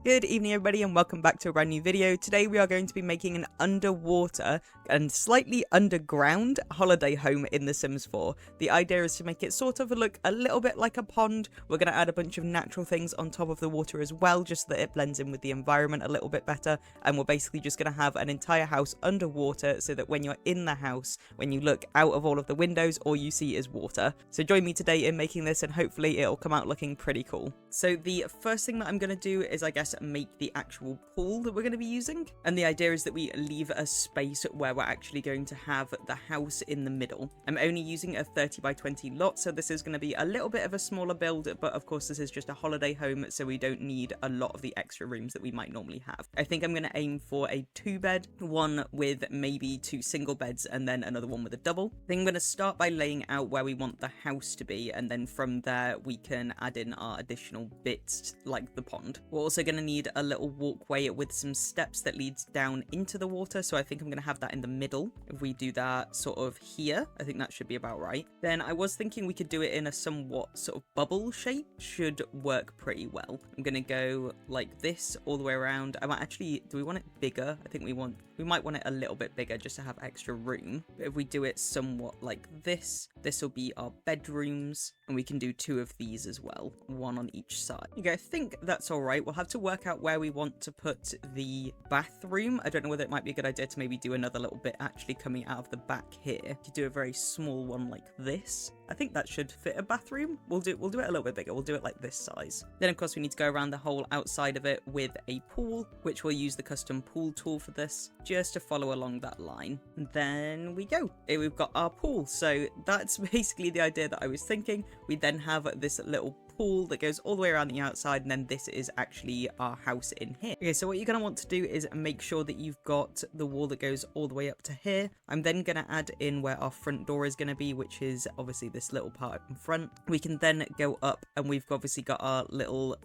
Good evening everybody and welcome back to a brand new video. Today we are going to be making an underwater and slightly underground holiday home in The Sims 4. The idea is to make it sort of look a little bit like a pond. We're going to add a bunch of natural things on top of the water as well, just so that it blends in with the environment a little bit better. And we're basically just going to have an entire house underwater so that when you're in the house, when you look out of all of the windows, all you see is water. So join me today in making this and hopefully it'll come out looking pretty cool. So the first thing that I'm going to do is, I guess, make the actual pool that we're going to be using, and the idea is that we leave a space where we're actually going to have the house in the middle. I'm only using a 30 by 20 lot, so this is going to be a little bit of a smaller build, but of course this is just a holiday home, so we don't need a lot of the extra rooms that we might normally have. I think I'm going to aim for a 2-bed, one with maybe 2 single beds and then another one with a double. I think I'm going to start by laying out where we want the house to be, and then from there we can add in our additional bits like the pond. We're also going to need a little walkway with some steps that leads down into the water, so I think I'm going to have that in the middle. If we do that sort of here, I think that should be about right. Then I was thinking we could do it in a somewhat sort of bubble shape. Should work pretty well. I'm going to go like this all the way around. I might actually, do we want it bigger? I think we might want it a little bit bigger just to have extra room. But if we do it somewhat like this will be our bedrooms, and we can do 2 of these as well, one on each side. Okay, I think that's all right. We'll have to work out where we want to put the bathroom. I don't know whether it might be a good idea to maybe do another little bit actually coming out of the back here. To do a very small one like this. I think that should fit a bathroom. We'll do it a little bit bigger. We'll do it like this size. Then of course we need to go around the whole outside of it with a pool, which we'll use the custom pool tool for this, just to follow along that line. And then we go. Here we've got our pool. So that's basically the idea that I was thinking. We then have this little pool that goes all the way around the outside, and then this is actually our house in here. Okay, so what you're going to want to do is make sure that you've got the wall that goes all the way up to here. I'm then going to add in where our front door is going to be, which is obviously this little part in front. We can then go up, and we've obviously got our little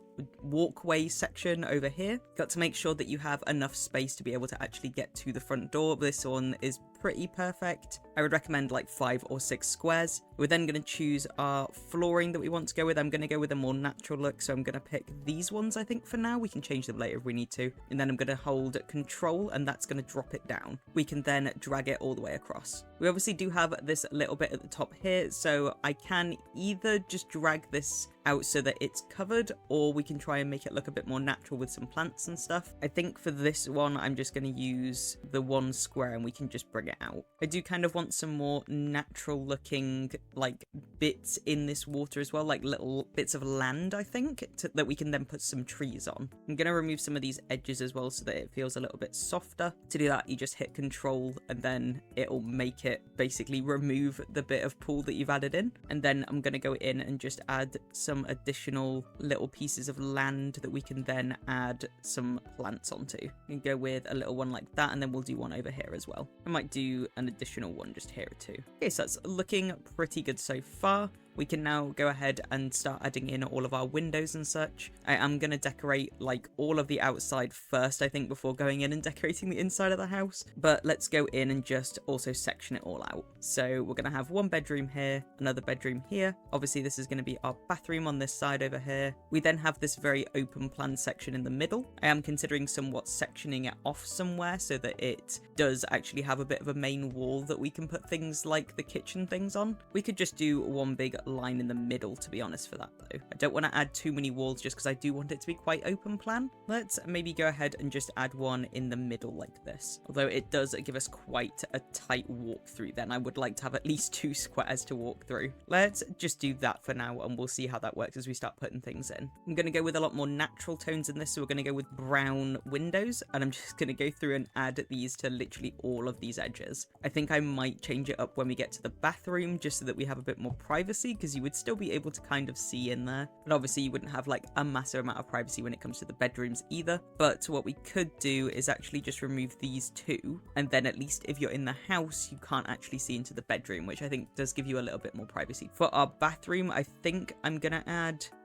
walkway section over here. Got to make sure that you have enough space to be able to actually get to the front door. This one is pretty perfect. I would recommend like 5 or 6 squares. We're then going to choose our flooring that we want to go with. I'm going to go with a more natural look, so I'm going to pick these ones. I think for now we can change them later if we need to, and then I'm going to hold control, and that's going to drop it down. We can then drag it all the way across. We obviously do have this little bit at the top here, so I can either just drag this out so that it's covered, or we can try and make it look a bit more natural with some plants and stuff. I think for this one I'm just going to use the 1 square and we can just bring it out. I do kind of want some more natural looking like bits in this water as well, like little bits of land, I think, that we can then put some trees on. I'm going to remove some of these edges as well so that it feels a little bit softer. To do that you just hit control, and then it'll make it basically remove the bit of pool that you've added in. And then I'm going to go in and just add some additional little pieces of land that we can then add some plants onto. You can go with a little one like that, and then we'll do one over here as well. I might do an additional one just here too. Okay, so that's looking pretty good so far. We can now go ahead and start adding in all of our windows and such. I am going to decorate like all of the outside first, I think, before going in and decorating the inside of the house. But let's go in and just also section it all out. So we're going to have 1 bedroom here, another bedroom here. Obviously this is going to be our bathroom on this side over here. We then have this very open plan section in the middle. I am considering somewhat sectioning it off somewhere so that it does actually have a bit of a main wall that we can put things like the kitchen things on. We could just do one big line in the middle, to be honest, for that though. I don't want to add too many walls just because I do want it to be quite open plan. Let's maybe go ahead and just add one in the middle like this, although it does give us quite a tight walk through. Then I would like to have at least 2 squares to walk through. Let's just do that for now, and we'll see how that works as we start putting things in. I'm going to go with a lot more natural tones in this, so we're going to go with brown windows, and I'm just going to go through and add these to literally all of these edges. I think I might change it up when we get to the bathroom just so that we have a bit more privacy, because you would still be able to kind of see in there, but obviously you wouldn't have like a massive amount of privacy when it comes to the bedrooms either. But what we could do is actually just remove these 2, and then at least if you're in the house you can't actually see into the bedroom, which I think does give you a little bit more privacy. For our bathroom, I think I'm gonna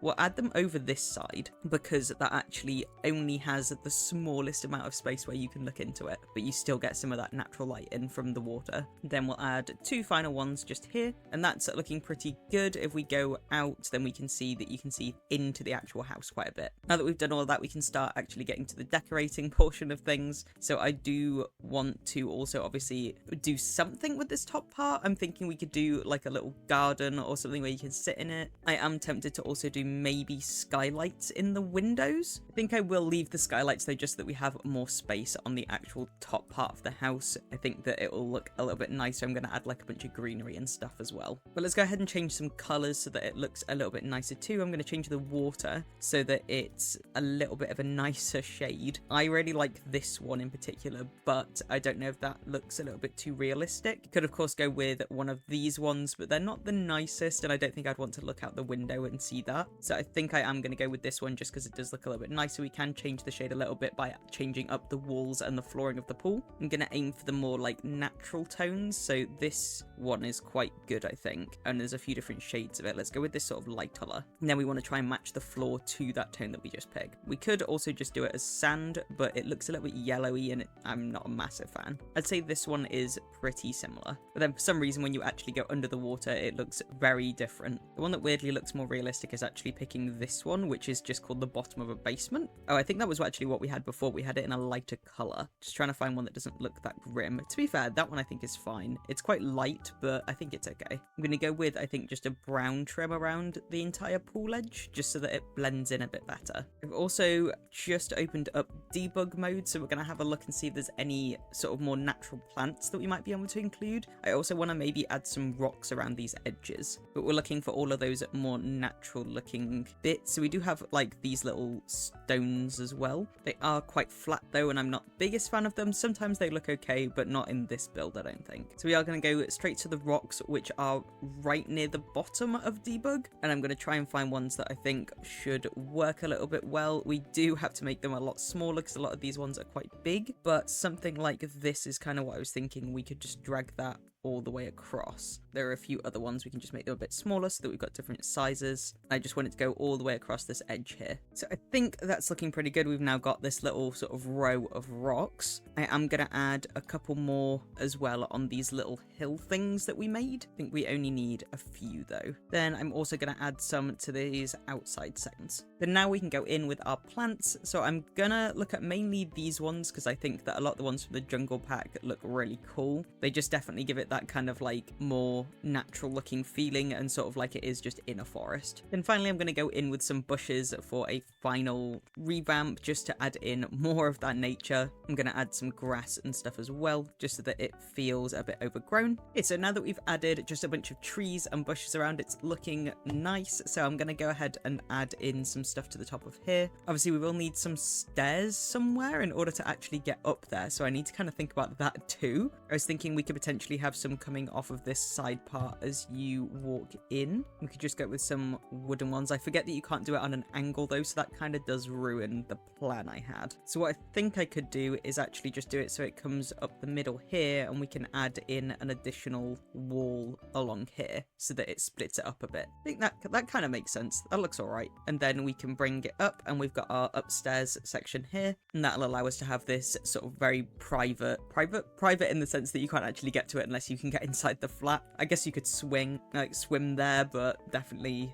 we'll add them over this side, because that actually only has the smallest amount of space where you can look into it, but you still get some of that natural light in from the water. Then we'll add 2 final ones just here, and that's looking pretty good. good. If we go out, then we can see that you can see into the actual house quite a bit. Now that we've done all of that, we can start actually getting to the decorating portion of things. So I do want to also obviously do something with this top part. I'm thinking we could do like a little garden or something where you can sit in it. I am tempted to also do maybe skylights in the windows. I think I will leave the skylights though, just so that we have more space on the actual top part of the house. I think that it will look a little bit nicer. I'm going to add like a bunch of greenery and stuff as well. But let's go ahead and change some colors so that it looks a little bit nicer too. I'm going to change the water so that it's a little bit of a nicer shade. I really like this one in particular, but I don't know if that looks a little bit too realistic. You could of course go with one of these ones, but they're not the nicest, and I don't think I'd want to look out the window and see that. So I think I am going to go with this one just because it does look a little bit nicer. We can change the shade a little bit by changing up the walls and the flooring of the pool. I'm going to aim for the more like natural tones, so this one is quite good, I think, and there's a few different shades of it. Let's go with this sort of light color, and then we want to try and match the floor to that tone that we just picked. We could also just do it as sand, but it looks a little bit yellowy and I'm not a massive fan. I'd say this one is pretty similar, but then for some reason when you actually go under the water it looks very different. The one that weirdly looks more realistic is actually picking this one, which is just called the bottom of a basement. Oh, I think that was actually what we had before. We had it in a lighter color. Just trying to find one that doesn't look that grim. To be fair, that one I think is fine. It's quite light, but I think it's okay. I'm going to go with, I think, just a brown trim around the entire pool edge, just so that it blends in a bit better. I've also just opened up debug mode, so we're going to have a look and see if there's any sort of more natural plants that we might be able to include. I also want to maybe add some rocks around these edges, but we're looking for all of those more natural looking bits. So we do have like these little stones as well. They are quite flat though, and I'm not the biggest fan of them. Sometimes they look okay, but not in this build, I don't think. So we are going to go straight to the rocks, which are right near the bottom of debug, and I'm going to try and find ones that I think should work a little bit well. We do have to make them a lot smaller because a lot of these ones are quite big, but something like this is kind of what I was thinking. We could just drag that all the way across. There are a few other ones we can just make them a bit smaller so that we've got different sizes. I just want it to go all the way across this edge here. So I think that's looking pretty good. We've now got this little sort of row of rocks. I am going to add a couple more as well on these little hill things that we made. I think we only need a few though. Then I'm also going to add some to these outside sections. Then now we can go in with our plants. So I'm going to look at mainly these ones because I think that a lot of the ones from the jungle pack look really cool. They just definitely give it that kind of like more natural looking feeling and sort of like it is just in a forest. Then finally I'm going to go in with some bushes for a final revamp just to add in more of that nature. I'm going to add some grass and stuff as well just so that it feels a bit overgrown. Okay, so now that we've added just a bunch of trees and bushes around, it's looking nice. So I'm going to go ahead and add in some stuff to the top of here. Obviously we will need some stairs somewhere in order to actually get up there, so I need to kind of think about that too. I was thinking we could potentially have some coming off of this side part as you walk in. We could just go with some wooden ones. I forget that you can't do it on an angle though, so that kind of does ruin the plan I had. So what I think I could do is actually just do it so it comes up the middle here, and we can add in an additional wall along here so that it splits it up a bit. I think that kind of makes sense. That looks all right. And then we can bring it up, and we've got our upstairs section here, and that'll allow us to have this sort of very private in the sense that you can't actually get to it unless you can get inside the flat. I guess you could swim there, but definitely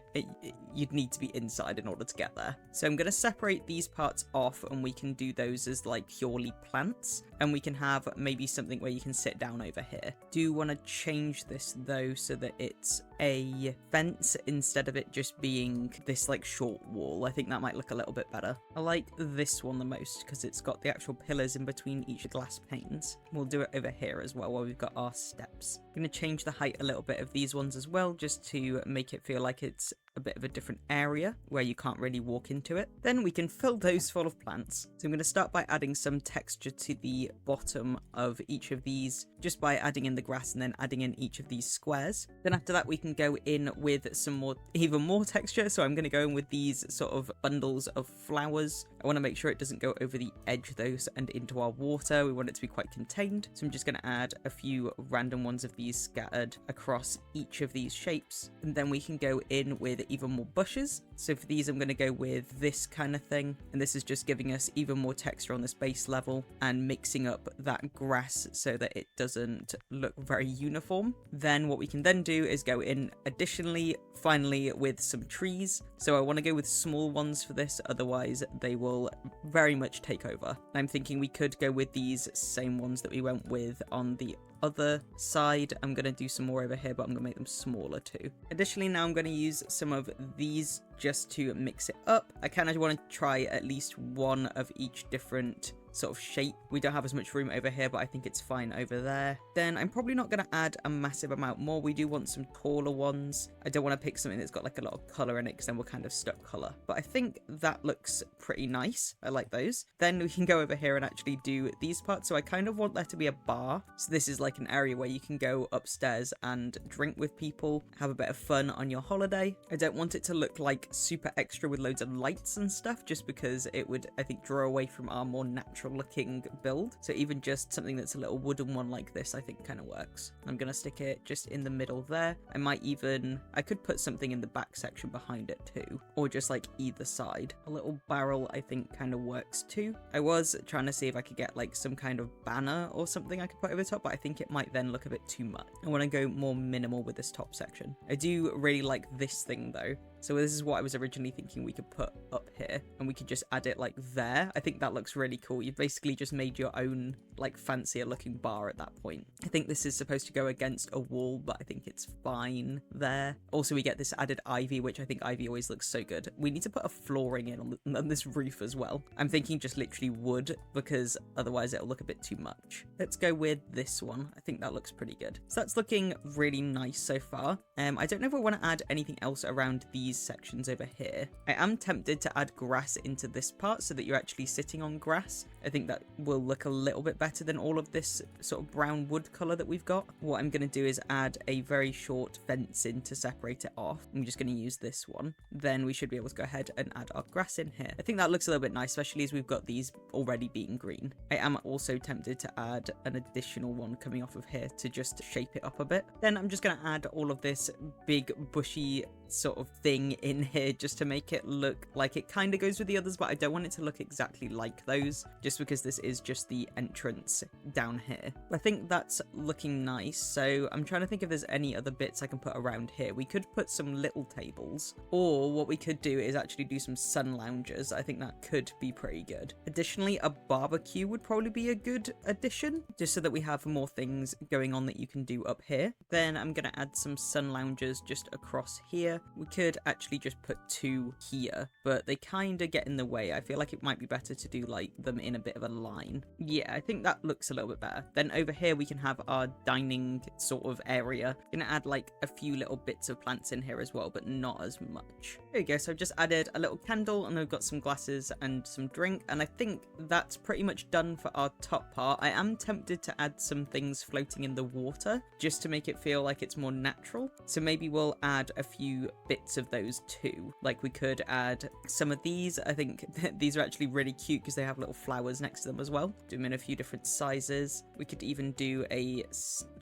you'd need to be inside in order to get there. So I'm going to separate these parts off, and we can do those as like purely plants, and we can have maybe something where you can sit down over here. Do want to change this though so that it's a fence instead of it just being this like short wall. I think that might look a little bit better. I like this one the most because it's got the actual pillars in between each glass panes. We'll do it over here as well where we've got our steps. I'm going to change the height a little bit of these ones as well just to make it feel like it's a bit of a different area where you can't really walk into it. Then we can fill those full of plants. So I'm going to start by adding some texture to the bottom of each of these just by adding in the grass and then adding in each of these squares. Then after that we can go in with some even more texture. So I'm going to go in with these sort of bundles of flowers. I want to make sure it doesn't go over the edge though and into our water. We want it to be quite contained. So I'm just going to add a few random ones of these scattered across each of these shapes. And then we can go in with even more bushes. So for these, I'm going to go with this kind of thing. And this is just giving us even more texture on this base level and mixing up that grass so that it doesn't look very uniform. Then what we can then do is go in additionally, finally, with some trees. So I want to go with small ones for this, otherwise they will very much take over. I'm thinking we could go with these same ones that we went with on the other side. I'm going to do some more over here, but I'm going to make them smaller too. Additionally, now I'm going to use some of these just to mix it up. I kind of want to try at least one of each different sort of shape. We don't have as much room over here, but I think it's fine over there. Then I'm probably not going to add a massive amount more. We do want some taller ones. I don't want to pick something that's got like a lot of color in it because then we're kind of stuck color. But I think that looks pretty nice. I like those. Then we can go over here and actually do these parts. So I kind of want there to be a bar. So this is like an area where you can go upstairs and drink with people, have a bit of fun on your holiday. I don't want it to look like super extra with loads of lights and stuff, just because it would, I think, draw away from our more natural looking build. So even just something that's a little wooden one like this, I think kind of works. I'm gonna stick it just in the middle there. I could put something in the back section behind it too, or just like either side. A little barrel I think kind of works too. I was trying to see if I could get like some kind of banner or something I could put over the top, but I think it might then look a bit too much. I want to go more minimal with this top section. I do really like this thing though. So this is what I was originally thinking we could put up here, and we could just add it like there. I think that looks really cool. You've basically just made your own like fancier looking bar at that point. I think this is supposed to go against a wall, but I think it's fine there. Also, we get this added ivy, which I think ivy always looks so good. We need to put a flooring in on this roof as well. I'm thinking just literally wood, because otherwise it'll look a bit too much. Let's go with this one. I think that looks pretty good. So that's looking really nice so far. I don't know if I want to add anything else around these sections over here. I am tempted to add grass into this part so that you're actually sitting on grass. I think that will look a little bit better than all of this sort of brown wood color that we've got. What I'm going to do is add a very short fence in to separate it off. I'm just going to use this one. Then we should be able to go ahead and add our grass in here. I think that looks a little bit nice, especially as we've got these already being green. I am also tempted to add an additional one coming off of here to just shape it up a bit. Then I'm just going to add all of this big bushy sort of thing in here just to make it look like it kind of goes with the others, but I don't want it to look exactly like those, just because this is just the entrance down here. I think that's looking nice. So I'm trying to think if there's any other bits I can put around here. We could put some little tables, or what we could do is actually do some sun loungers. I think that could be pretty good. Additionally, a barbecue would probably be a good addition, just so that we have more things going on that you can do up here. Then I'm going to add some sun loungers just across here. We could actually just put two here, but they kind of get in the way. I feel like it might be better to do like them in a bit of a line. Yeah, I think that looks a little bit better. Then over here we can have our dining sort of area. Gonna add like a few little bits of plants in here as well, but not as much. There you go. So I've just added a little candle, and I've got some glasses and some drink, and I think that's pretty much done for our top part. I am tempted to add some things floating in the water just to make it feel like it's more natural. So maybe we'll add a few bits of those too. Like we could add some of these. I think these are actually really cute because they have little flowers next to them as well. Do them in a few different sizes. We could even do a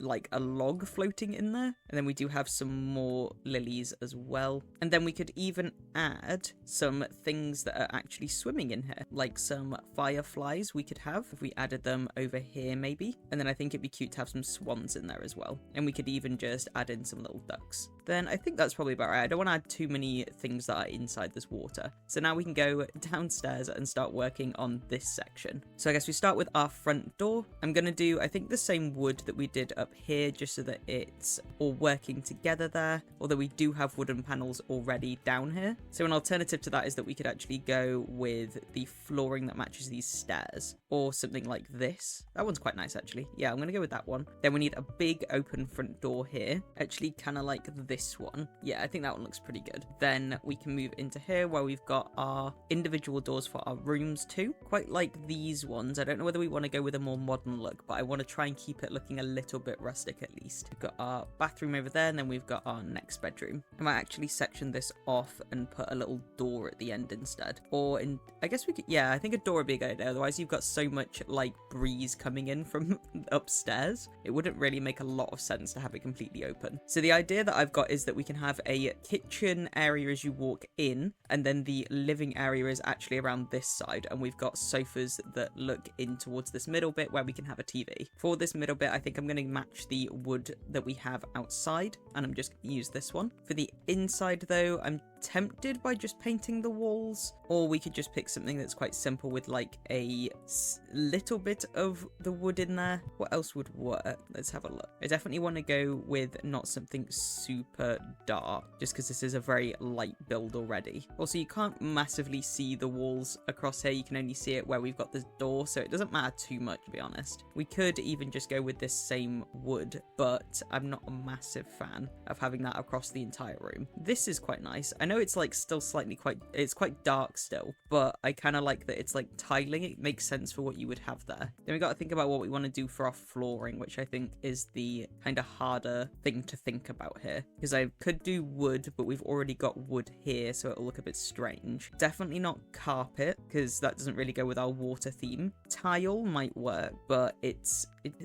log floating in there, and then we do have some more lilies as well. And then we could even add some things that are actually swimming in here, like some fireflies we could have if we added them over here maybe. And then I think it'd be cute to have some swans in there as well. And we could even just add in some little ducks. Then I think that's probably about right. I don't want to add too many things that are inside this water. So now we can go downstairs and start working on this section. So I guess we start with our front door. I'm going to do, I think, the same wood that we did up here, just so that it's all working together there. Although we do have wooden panels already down here. So an alternative to that is that we could actually go with the flooring that matches these stairs, or something like this. That one's quite nice actually. Yeah, I'm going to go with that one. Then we need a big open front door here. Actually kind of like this one. Yeah, I think that one looks pretty good. Then we can move into here where we've got our individual doors for our rooms too. Quite like these ones. I don't know whether we want to go with a more modern look, but I want to try and keep it looking a little bit rustic at least. We've got our bathroom over there, and then we've got our next bedroom. I might actually section this off and put a little door at the end instead. Or I guess we could, yeah, I think a door would be a good idea. Otherwise you've got so much like breeze coming in from upstairs. It wouldn't really make a lot of sense to have it completely open. So the idea that I've got got is that we can have a kitchen area as you walk in, and then the living area is actually around this side, and we've got sofas that look in towards this middle bit where we can have a TV. For this middle bit, I think I'm going to match the wood that we have outside, and I'm just going to use this one. For the inside though, I'm tempted by just painting the walls, or we could just pick something that's quite simple with like a little bit of the wood in there. What else would work? Let's have a look. I definitely want to go with not something super dark, just because this is a very light build already. Also, you can't massively see the walls across here. You can only see it where we've got this door, so it doesn't matter too much, to be honest. We could even just go with this same wood, but I'm not a massive fan of having that across the entire room. This is quite nice. I know it's like still slightly it's quite dark still, but I kind of like that it's like tiling. It makes sense for what you would have there. Then we got to think about what we want to do for our flooring, which I think is the kind of harder thing to think about here, because I could do wood, but we've already got wood here, so it'll look a bit strange. Definitely not carpet, because that doesn't really go with our water theme. Tile might work, but it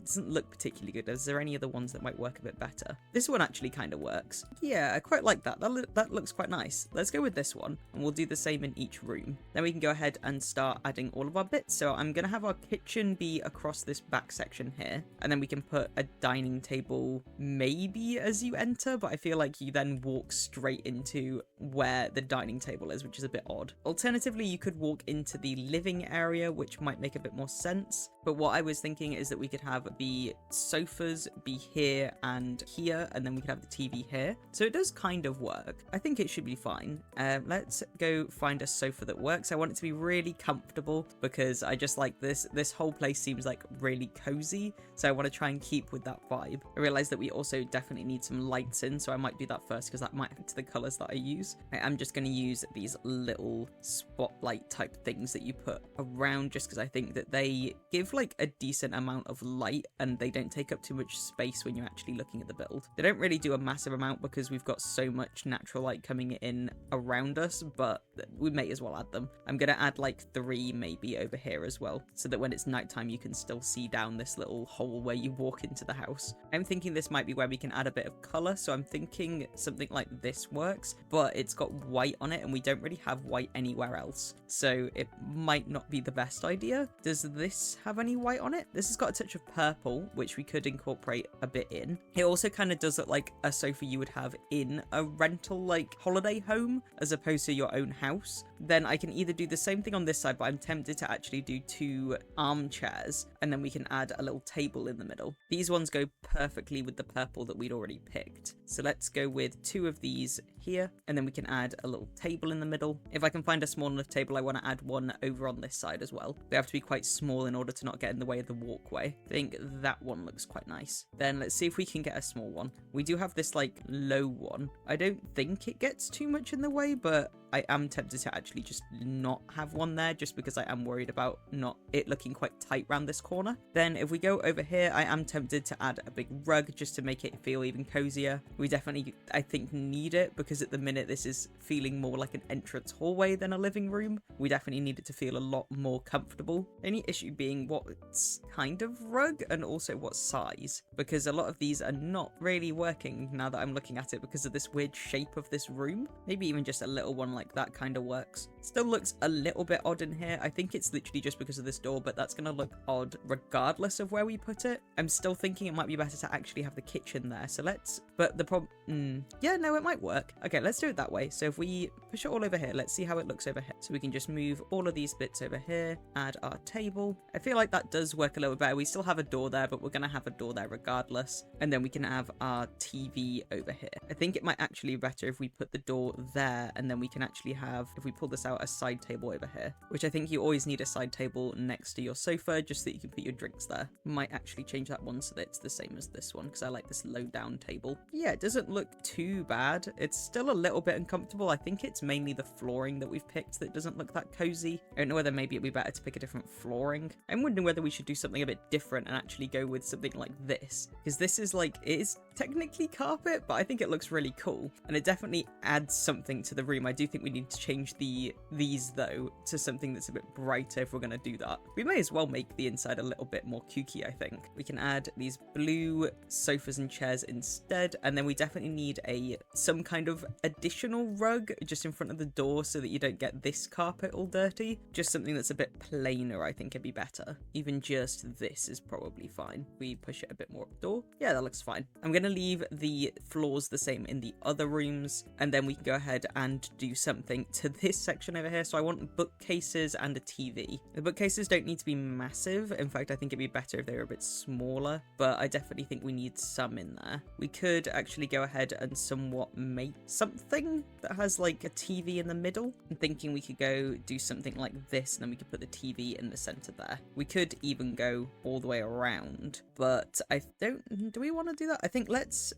doesn't look particularly good. Is there any other ones that might work a bit better? This one actually kind of works. Yeah, I quite like that. That looks quite nice. Let's go with this one, and we'll do the same in each room. Then we can go ahead and start adding all of our bits. So I'm going to have our kitchen be across this back section here, and then we can put a dining table maybe as you enter, but I feel like you then walk straight into where the dining table is, which is a bit odd. Alternatively, you could walk into the living area, which might make a bit more sense. But what I was thinking is that we could have the sofas be here and here, and then we could have the TV here. So it does kind of work. I think it should be fine. Let's go find a sofa that works. I want it to be really comfortable because I just like this. This whole place seems like really cozy, so I want to try and keep with that vibe. I realize that we also definitely need some lights in, so I might do that first because that might add to the colors that I use. I am just going to use these little spotlight type things that you put around, just because I think that they give like a decent amount of light and they don't take up too much space when you're actually looking at the build. They don't really do a massive amount because we've got so much natural light coming in around us, but we may as well add them. I'm going to add like 3 maybe over here as well, so that when it's nighttime you can still see down this little hole where you walk into the house. I'm thinking this might be where we can add a bit of color, so I'm thinking something like this works, but it's got white on it and we don't really have white anywhere else, so it might not be the best idea. Does this have any white on it? This has got a touch of purple, which we could incorporate a bit in. It also kind of does look like a sofa you would have in a rental like holiday home as opposed to your own house. Then I can either do the same thing on this side, but I'm tempted to actually do 2 armchairs, and then we can add a little table in the middle. These ones go perfectly with the purple that we'd already picked. So let's go with 2 of these here, and then we can add a little table in the middle. If I can find a small enough table, I want to add one over on this side as well. They have to be quite small in order to not get in the way of the walkway. I think that one looks quite nice. Then let's see if we can get a small one. We do have this like low one. I don't think it gets too much in the way, but I am tempted to actually just not have one there, just because I am worried about not it looking quite tight around this corner. Then if we go over here, I am tempted to add a big rug just to make it feel even cozier. We definitely, I think, need it because at the minute this is feeling more like an entrance hallway than a living room. We definitely need it to feel a lot more comfortable. Only issue being what kind of rug and also what size, because a lot of these are not really working now that I'm looking at it because of this weird shape of this room. Maybe even just a little one like that kind of works. Still looks a little bit odd in here. I think it's literally just because of this door, but that's going to look odd regardless of where we put it. I'm still thinking it might be better to actually have the kitchen there. So let's, but the problem, yeah, no, it might work. Okay, let's do it that way. So if we push it all over here, let's see how it looks over here. So we can just move all of these bits over here, add our table. I feel like that does work a little better. We still have a door there, but we're going to have a door there regardless. And then we can have our TV over here. I think it might actually be better if we put the door there, and then we can actually have, if we pull this out, a side table over here, which I think you always need a side table next to your sofa just so that you can put your drinks there. Might actually change that one so that it's the same as this one because I like this low down table. Yeah, it doesn't look too bad. It's still a little bit uncomfortable. I think it's mainly the flooring that we've picked that doesn't look that cozy. I don't know whether maybe it'd be better to pick a different flooring. I'm wondering whether we should do something a bit different and actually go with something like this, because this is like, it is technically carpet, but I think it looks really cool. And it definitely adds something to the room. I do think we need to change these though to something that's a bit brighter if we're going to do that. We may as well make the inside a little bit more kooky, I think. We can add these blue sofas and chairs instead, and then we definitely need some kind of additional rug just in front of the door so that you don't get this carpet all dirty. Just something that's a bit plainer, I think it'd be better. Even just this is probably fine. We push it a bit more up the door. Yeah, that looks fine. I'm going to leave the floors the same in the other rooms, and then we can go ahead and do something to this section over here. So I want bookcases and a TV. The bookcases don't need to be massive. In fact, I think it'd be better if they were a bit smaller, but I definitely think we need some in there. We could actually go ahead and somewhat make something that has like a TV in the middle. I'm thinking we could go do something like this, and then we could put the TV in the center there. We could even go all the way around, but do we want to do that? I think let's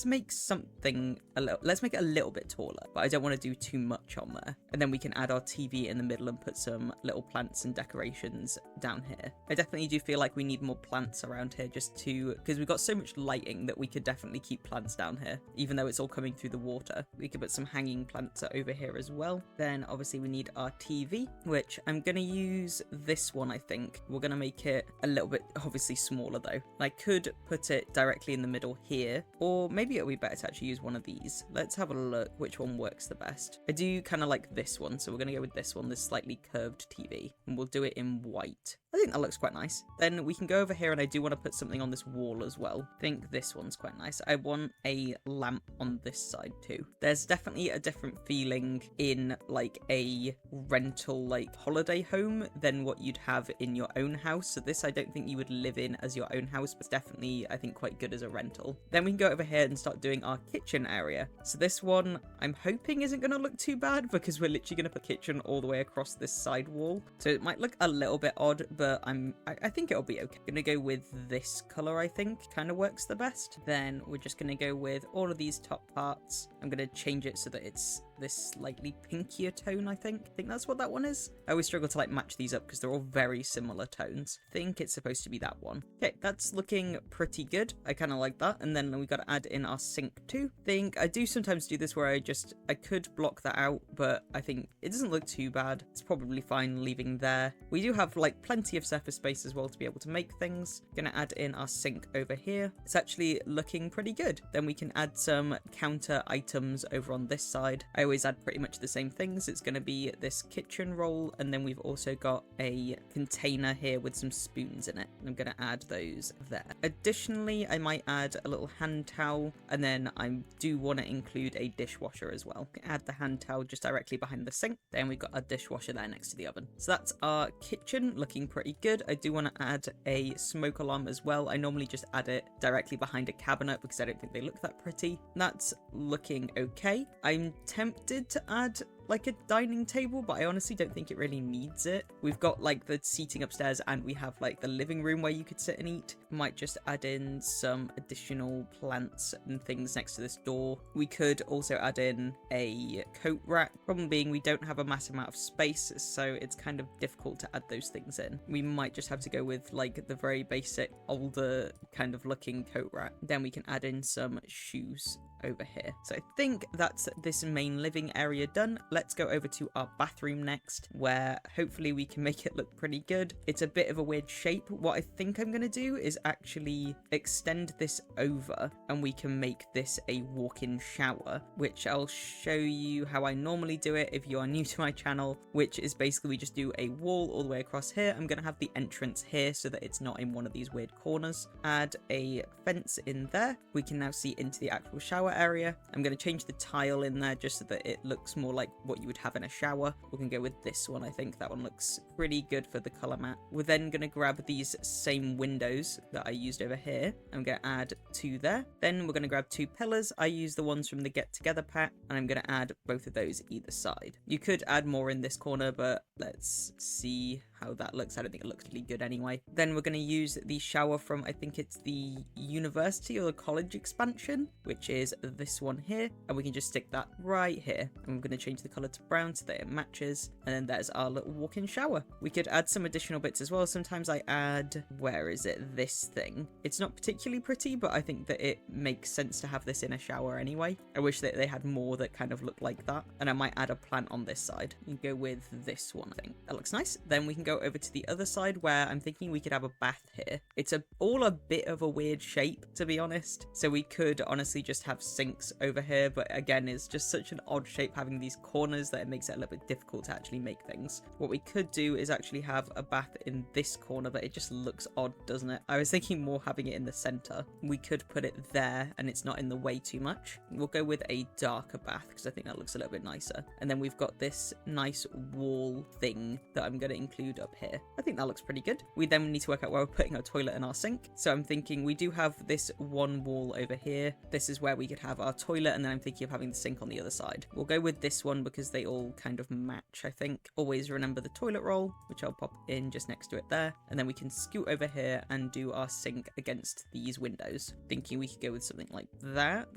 make something let's make it a little bit taller, but I don't want to do too much on there. And then we can add our TV in the middle and put some little plants and decorations down here. I definitely do feel like we need more plants around here because we've got so much lighting that we could definitely keep plants down here, even though it's all coming through the water. We could put some hanging plants over here as well. Then obviously we need our TV, which I'm going to use this one, I think. We're going to make it a little bit obviously smaller though. I could put it directly in the middle here, or maybe it'll be better to actually use one of these. Let's have a look which one works the best. I do kind of like this one, so we're going to go with this one, this slightly curved TV, and we'll do it in white. I think that looks quite nice. Then we can go over here, and I do want to put something on this wall as well. I think this one's quite nice. I want a lamp on this side too. There's definitely a different feeling in like a rental like holiday home than what you'd have in your own house. So this I don't think you would live in as your own house, but it's definitely I think quite good as a rental. Then we can go over here and start doing our kitchen area. So this one I'm hoping isn't going to look too bad because we're literally going to put kitchen all the way across this side wall. So it might look a little bit odd, but I think it'll be okay. I'm gonna go with this color. I think kind of works the best. Then we're just gonna go with all of these top parts. I'm gonna change it so that it's this slightly pinkier tone. I think that's what that one is. I always struggle to like match these up because they're all very similar tones. I think it's supposed to be that one. Okay, that's looking pretty good. I kind of like that. And then we got to add in our sink too. I do sometimes do this where I could block that out, but I think it doesn't look too bad. It's probably fine leaving there. We do have like plenty of surface space as well to be able to make things. Gonna add in our sink over here. It's actually looking pretty good. Then we can add some counter items over on this side. I always add pretty much the same things. It's going to be this kitchen roll, and then we've also got a container here with some spoons in it. I'm going to add those there. Additionally, I might add a little hand towel, and then I do want to include a dishwasher as well. Add the hand towel just directly behind the sink. Then we've got a dishwasher there next to the oven. So that's our kitchen looking pretty good. I do want to add a smoke alarm as well. I normally just add it directly behind a cabinet because I don't think they look that pretty. That's looking okay. I'm tempted to add like a dining table, but I honestly don't think it really needs it. We've got like the seating upstairs, and we have like the living room where you could sit and eat. Might just add in some additional plants and things next to this door. We could also add in a coat rack. Problem being we don't have a massive amount of space, so it's kind of difficult to add those things in. We might just have to go with like the very basic older kind of looking coat rack. Then we can add in some shoes over here. So I think that's this main living area done. Let's go over to our bathroom next, where hopefully we can make it look pretty good. It's a bit of a weird shape. What I think I'm going to do is actually extend this over, and we can make this a walk-in shower, which I'll show you how I normally do it if you are new to my channel, which is basically we just do a wall all the way across here. I'm going to have the entrance here so that it's not in one of these weird corners. Add a fence in there. We can now see into the actual shower area. I'm going to change the tile in there just so that it looks more like what you would have in a shower. We can go with this one. I think that one looks pretty good for the color mat. We're then going to grab these same windows that I used over here. I'm going to add two there. Then we're going to grab two pillars. I use the ones from the Get Together pack, and I'm going to add both of those either side. You could add more in this corner, but let's see how that looks. I don't think it looks really good anyway. Then we're going to use the shower from, I think it's the university or the college expansion, which is this one here. And we can just stick that right here. And we're going to change the color to brown so that it matches. And then there's our little walk-in shower. We could add some additional bits as well. Sometimes I add, where is it? This thing. It's not particularly pretty, but I think that it makes sense to have this in a shower anyway. I wish that they had more that kind of looked like that. And I might add a plant on this side and go with this one. I think that looks nice. Then we can go over to the other side where I'm thinking we could have a bath here. It's all a bit of a weird shape, to be honest. So we could honestly just have sinks over here, but again, it's just such an odd shape having these corners that it makes it a little bit difficult to actually make things. What we could do is actually have a bath in this corner, but it just looks odd, doesn't it? I was thinking more having it in the center. We could put it there and it's not in the way too much. We'll go with a darker bath because I think that looks a little bit nicer. And then we've got this nice wall thing that I'm going to include up here. I think that looks pretty good. We then need to work out where we're putting our toilet and our sink. So I'm thinking we do have this one wall over here. This is where we could have our toilet, and then I'm thinking of having the sink on the other side. We'll go with this one because they all kind of match, I think. Always remember the toilet roll, which I'll pop in just next to it there. And then we can scoot over here and do our sink against these windows. Thinking we could go with something like that.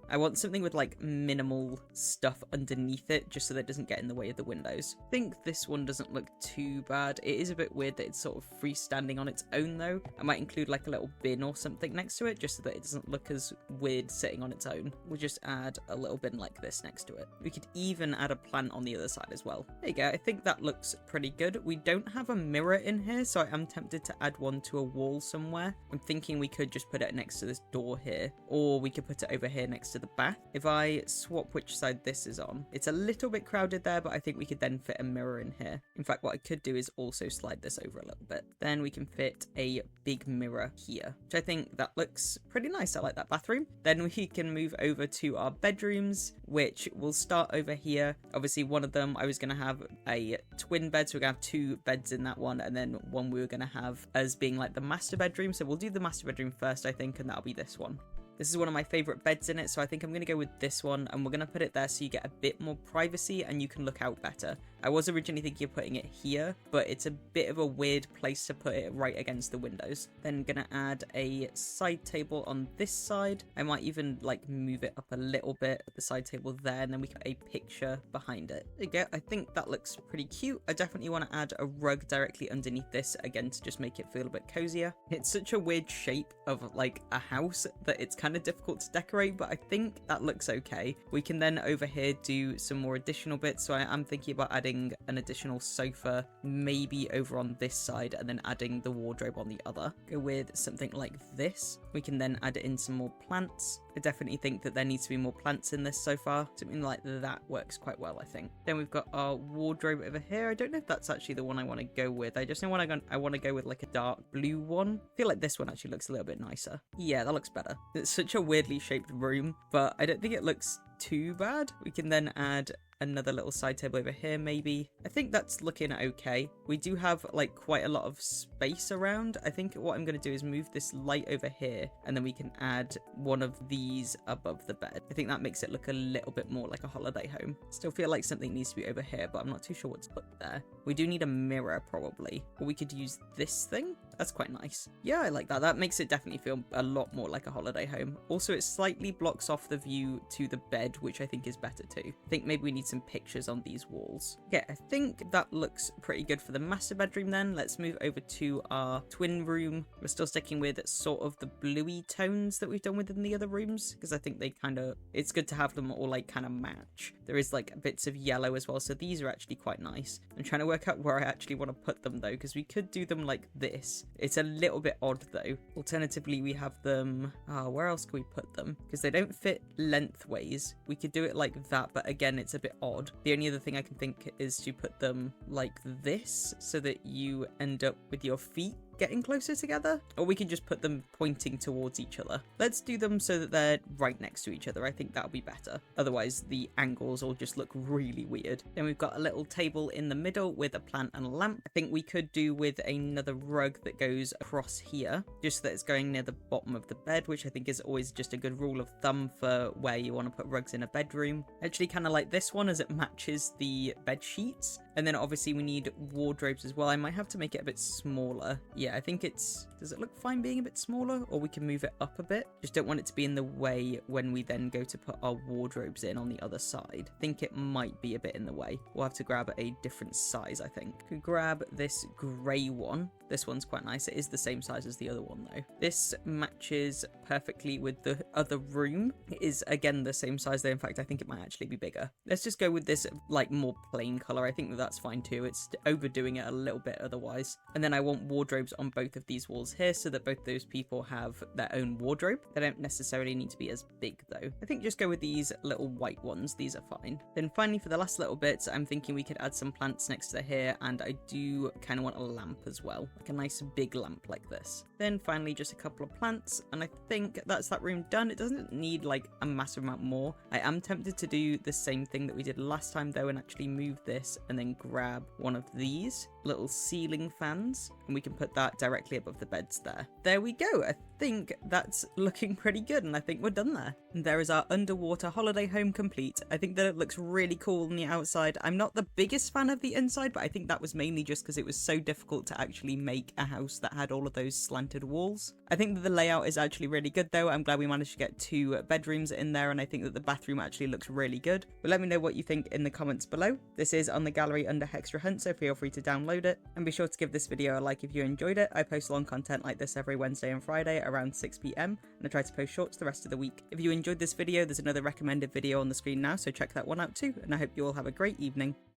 I want something with like minimal stuff underneath it just so that it doesn't get in the way of the windows. I think this one doesn't look too bad. It is a bit weird that it's sort of freestanding on its own though. I might include like a little bin or something next to it just so that it doesn't look as weird sitting on its own. We'll just add a little bin like this next to it. We could even add a plant on the other side as well. There you go. I think that looks pretty good. We don't have a mirror in here, so I am tempted to add one to a wall somewhere. I'm thinking we could just put it next to this door here, or we could put it over here next to the bath. If I swap which side this is on, it's a little bit crowded there, but I think we could then fit a mirror in here. In fact, what I could do is also slide this over a little bit. Then we can fit a big mirror here, which I think that looks pretty nice. I like that bathroom. Then we can move over to our bedrooms, which will start over here. Obviously, one of them I was going to have a twin bed, so we're going to have 2 beds in that one, and then one we were going to have as being like the master bedroom. So we'll do the master bedroom first, I think, and that'll be this one. This is one of my favorite beds in it, so I think I'm going to go with this one, and we're going to put it there so you get a bit more privacy and you can look out better. I was originally thinking of putting it here, but it's a bit of a weird place to put it right against the windows. Then going to add a side table on this side. I might even like move it up a little bit, the side table there, and then we can put a picture behind it. There you go. I think that looks pretty cute. I definitely want to add a rug directly underneath this again to just make it feel a bit cozier. It's such a weird shape of like a house that it's kind of difficult to decorate, but I think that looks okay. We can then over here do some more additional bits, so I'm thinking about adding an additional sofa maybe over on this side and then adding the wardrobe on the other. Go with something like this. We can then add in some more plants. I definitely think that there needs to be more plants in this so far. Something like that works quite well, I think. Then we've got our wardrobe over here. I don't know if that's actually the one I want to go with. I just know I want to go with like a dark blue one. I feel like this one actually looks a little bit nicer. Yeah, that looks better. It's such a weirdly shaped room, but I don't think it looks too bad. We can then add another little side table over here maybe. I think that's looking okay. We do have like quite a lot of space around. I think what I'm going to do is move this light over here, and then we can add one of these above the bed. I think that makes it look a little bit more like a holiday home. Still feel like something needs to be over here, but I'm not too sure what to put there. We do need a mirror probably, or we could use this thing. That's quite nice. Yeah, I like that. That makes it definitely feel a lot more like a holiday home. Also, it slightly blocks off the view to the bed, which I think is better too. I think maybe we need some pictures on these walls. Yeah, I think that looks pretty good for the master bedroom then. Let's move over to our twin room. We're still sticking with sort of the bluey tones that we've done within the other rooms, because I think they kind of, it's good to have them all like kind of match. There is like bits of yellow as well, so these are actually quite nice. I'm trying to work out where I actually want to put them though, because we could do them like this. It's a little bit odd though. Alternatively, we have them, where else can we put them? Because they don't fit lengthways. We could do it like that, but again, it's a bit odd. The only other thing I can think is to put them like this so that you end up with your feet getting closer together, or we can just put them pointing towards each other. Let's do them so that they're right next to each other. I think that'll be better. Otherwise, the angles will just look really weird. Then we've got a little table in the middle with a plant and a lamp. I think we could do with another rug that goes across here, just so that it's going near the bottom of the bed, which I think is always just a good rule of thumb for where you want to put rugs in a bedroom. I actually kind of like this one as it matches the bed sheets. And then obviously we need wardrobes as well. I might have to make it a bit smaller. Yeah, I think does it look fine being a bit smaller? Or we can move it up a bit. Just don't want it to be in the way when we then go to put our wardrobes in on the other side. I think it might be a bit in the way. We'll have to grab a different size, I think. Could grab this grey one. This one's quite nice. It is the same size as the other one though. This matches perfectly with the other room. It is again the same size though. In fact, I think it might actually be bigger. Let's just go with this like more plain color. I think that's fine too. It's overdoing it a little bit otherwise. And then I want wardrobes on both of these walls here so that both those people have their own wardrobe. They don't necessarily need to be as big though. I think just go with these little white ones. These are fine. Then finally for the last little bits, I'm thinking we could add some plants next to here, and I do kind of want a lamp as well. Like a nice big lamp like this. Then finally just a couple of plants, and I think that's that room done. It doesn't need like a massive amount more. I am tempted to do the same thing that we did last time though, and actually move this and then grab one of these little ceiling fans, and we can put that directly above the beds there. There we go. I think that's looking pretty good, and I think we're done there. And there is our underwater holiday home complete. I think that it looks really cool on the outside. I'm not the biggest fan of the inside, but I think that was mainly just because it was so difficult to actually make a house that had all of those slanted walls. I think that the layout is actually really good though. I'm glad we managed to get 2 bedrooms in there, and I think that the bathroom actually looks really good. But let me know what you think in the comments below. This is on the gallery under HextraHunt, so feel free to download it, and be sure to give this video a like if you enjoyed it. I post long content like this every Wednesday and Friday around 6 PM, and I try to post shorts the rest of the week. If you enjoyed this video, there's another recommended video on the screen now, so check that one out too, and I hope you all have a great evening.